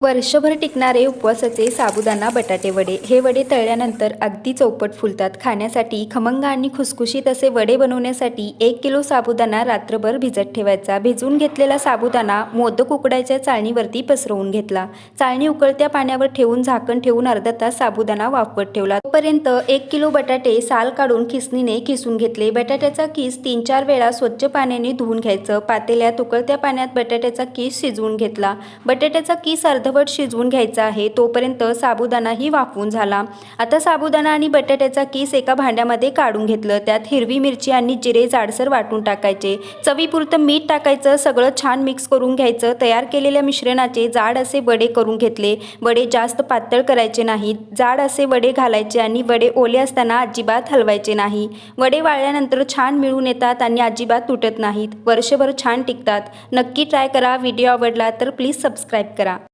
वर्षभर टिकणारे उपवासाचे साबुदाणा बटाटे वडे. हे वडे तळल्यानंतर अगदी चौपट फुलतात. खाण्यासाठी खमंग आणि खुसखुशीत असे वडे बनवण्यासाठी 1 किलो साबुदाणा रात्रभर भिजत ठेवायचा. भिजवून घेतलेला साबुदाणा मोदक उकडायच्या चाळणीवरती पसरवून घेतला. चाळणी उकळत्या पाण्यावर ठेवून झाकण ठेवून अर्धा तास साबुदाणा वाफवत ठेवला. तोपर्यंत 1 किलो बटाटे साल काढून खिसणीने खिसून घेतले. बटाट्याचा किस 3-4 वेळा स्वच्छ पाण्याने धुवून घ्यायचं. पातेल्यात उकळत्या पाण्यात बटाट्याचा किस शिजवून घेतला. बटाट्याचा किस अर्धवट शिजवून घ्यायचा आहे. तोपर्यंत साबुदाणाही वाफवून झाला. आता साबुदाणा आणि बटाट्याचा किस एका भांड्यामध्ये काढून घेतलं. त्यात हिरवी मिरची आणि जिरे जाडसर वाटून टाकायचे. चवीपुरतं मीठ टाकायचं. सगळं छान मिक्स करून घ्यायचं. तयार केलेल्या मिश्रणाचे जाड असे वडे करून घेतले. वडे जास्त पातळ करायचे नाहीत. जाड असे वडे घालायचे आणि वडे ओले असताना अजिबात हलवायचे नाही. वडे वाळल्यानंतर छान मिळून येतात आणि अजिबात तुटत नाहीत. वर्षभर छान टिकतात. नक्की ट्राय करा. व्हिडिओ आवडला तर प्लीज सबस्क्राईब करा.